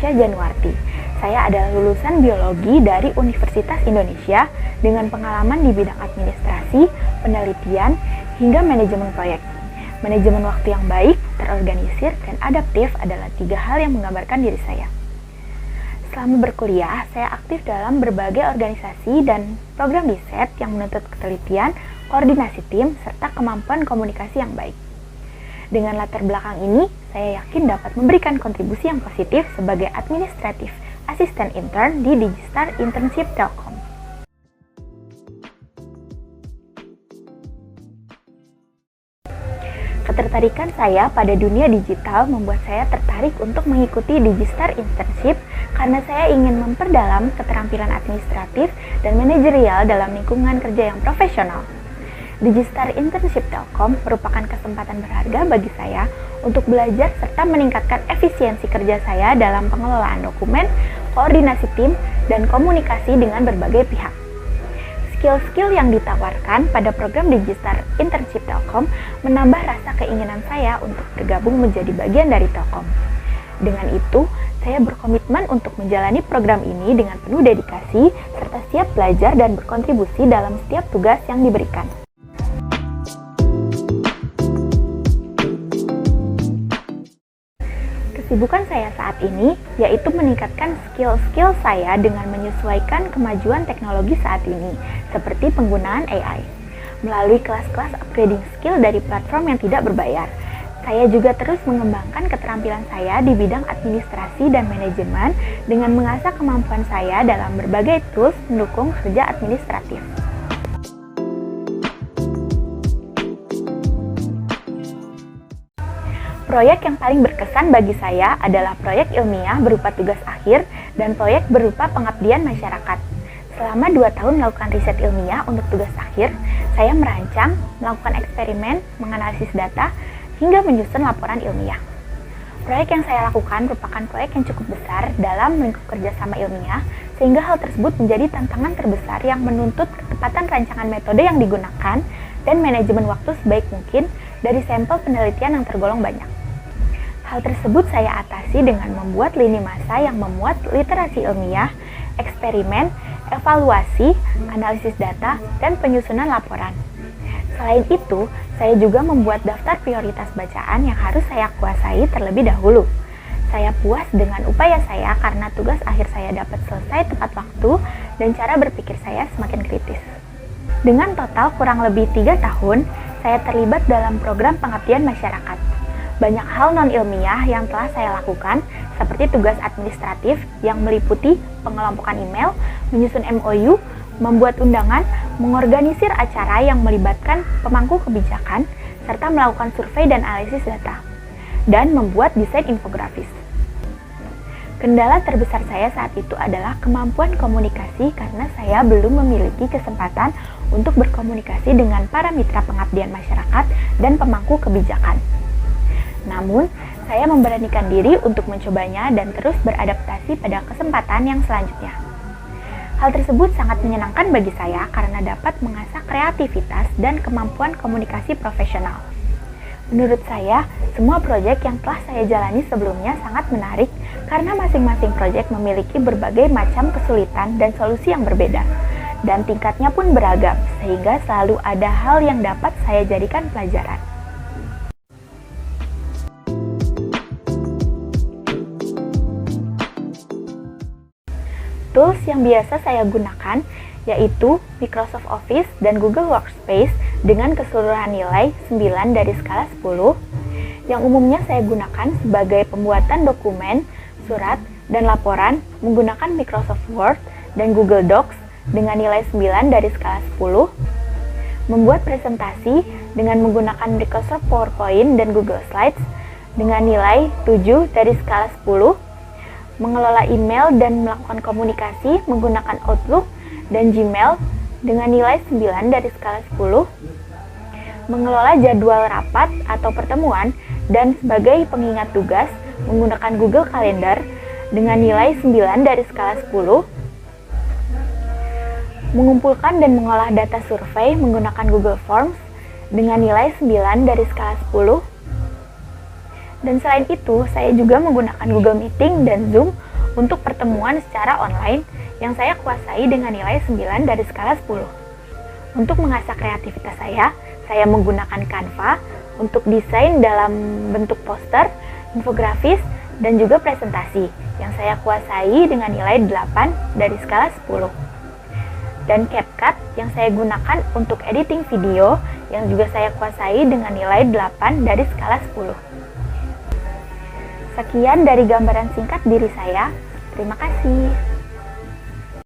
Tasya Januarti. Saya adalah lulusan biologi dari Universitas Indonesia dengan pengalaman di bidang administrasi, penelitian, hingga manajemen proyek. Manajemen waktu yang baik, terorganisir, dan adaptif adalah 3 hal yang menggambarkan diri saya. Selama berkuliah, saya aktif dalam berbagai organisasi dan program riset yang menuntut ketelitian, koordinasi tim, serta kemampuan komunikasi yang baik. Dengan latar belakang ini, saya yakin dapat memberikan kontribusi yang positif sebagai administratif asisten intern di Digistar Internship Telkom. Ketertarikan saya pada dunia digital membuat saya tertarik untuk mengikuti Digistar Internship karena saya ingin memperdalam keterampilan administratif dan manajerial dalam lingkungan kerja yang profesional. Digistar Internship Telkom merupakan kesempatan berharga bagi saya untuk belajar serta meningkatkan efisiensi kerja saya dalam pengelolaan dokumen, koordinasi tim, dan komunikasi dengan berbagai pihak. Skill-skill yang ditawarkan pada program Digistar Internship Telkom menambah rasa keinginan saya untuk bergabung menjadi bagian dari Telkom. Dengan itu, saya berkomitmen untuk menjalani program ini dengan penuh dedikasi serta siap belajar dan berkontribusi dalam setiap tugas yang diberikan. Kesibukan saya saat ini yaitu meningkatkan skill-skill saya dengan menyesuaikan kemajuan teknologi saat ini, seperti penggunaan AI. Melalui kelas-kelas upgrading skill dari platform yang tidak berbayar, saya juga terus mengembangkan keterampilan saya di bidang administrasi dan manajemen dengan mengasah kemampuan saya dalam berbagai tools mendukung kerja administratif. Proyek yang paling berkesan bagi saya adalah proyek ilmiah berupa tugas akhir dan proyek berupa pengabdian masyarakat. Selama 2 tahun melakukan riset ilmiah untuk tugas akhir, saya merancang, melakukan eksperimen, menganalisis data, hingga menyusun laporan ilmiah. Proyek yang saya lakukan merupakan proyek yang cukup besar dalam lingkup kerjasama ilmiah, sehingga hal tersebut menjadi tantangan terbesar yang menuntut ketepatan rancangan metode yang digunakan dan manajemen waktu sebaik mungkin dari sampel penelitian yang tergolong banyak. Hal tersebut saya atasi dengan membuat lini masa yang memuat literasi ilmiah, eksperimen, evaluasi, analisis data, dan penyusunan laporan. Selain itu, saya juga membuat daftar prioritas bacaan yang harus saya kuasai terlebih dahulu. Saya puas dengan upaya saya karena tugas akhir saya dapat selesai tepat waktu dan cara berpikir saya semakin kritis. Dengan total kurang lebih 3 tahun, saya terlibat dalam program pengabdian masyarakat. Banyak hal non-ilmiah yang telah saya lakukan, seperti tugas administratif yang meliputi pengelompokan email, menyusun MOU, membuat undangan, mengorganisir acara yang melibatkan pemangku kebijakan, serta melakukan survei dan analisis data, dan membuat desain infografis. Kendala terbesar saya saat itu adalah kemampuan komunikasi karena saya belum memiliki kesempatan untuk berkomunikasi dengan para mitra pengabdian masyarakat dan pemangku kebijakan. Namun, saya memberanikan diri untuk mencobanya dan terus beradaptasi pada kesempatan yang selanjutnya. Hal tersebut sangat menyenangkan bagi saya karena dapat mengasah kreativitas dan kemampuan komunikasi profesional. Menurut saya, semua proyek yang telah saya jalani sebelumnya sangat menarik karena masing-masing proyek memiliki berbagai macam kesulitan dan solusi yang berbeda. Dan tingkatnya pun beragam, sehingga selalu ada hal yang dapat saya jadikan pelajaran. Tools yang biasa saya gunakan yaitu Microsoft Office dan Google Workspace dengan keseluruhan nilai 9 dari skala 10, yang umumnya saya gunakan sebagai pembuatan dokumen, surat, dan laporan menggunakan Microsoft Word dan Google Docs dengan nilai 9 dari skala 10, membuat presentasi dengan menggunakan Microsoft PowerPoint dan Google Slides dengan nilai 7 dari skala 10, mengelola email dan melakukan komunikasi menggunakan Outlook dan Gmail dengan nilai 9 dari skala 10, mengelola jadwal rapat atau pertemuan dan sebagai pengingat tugas menggunakan Google Calendar dengan nilai 9 dari skala 10, mengumpulkan dan mengolah data survei menggunakan Google Forms dengan nilai 9 dari skala 10. Dan selain itu, saya juga menggunakan Google Meeting dan Zoom untuk pertemuan secara online yang saya kuasai dengan nilai 9 dari skala 10. Untuk mengasah kreativitas saya menggunakan Canva untuk desain dalam bentuk poster, infografis, dan juga presentasi yang saya kuasai dengan nilai 8 dari skala 10. Dan CapCut yang saya gunakan untuk editing video yang juga saya kuasai dengan nilai 8 dari skala 10. Sekian dari gambaran singkat diri saya. Terima kasih.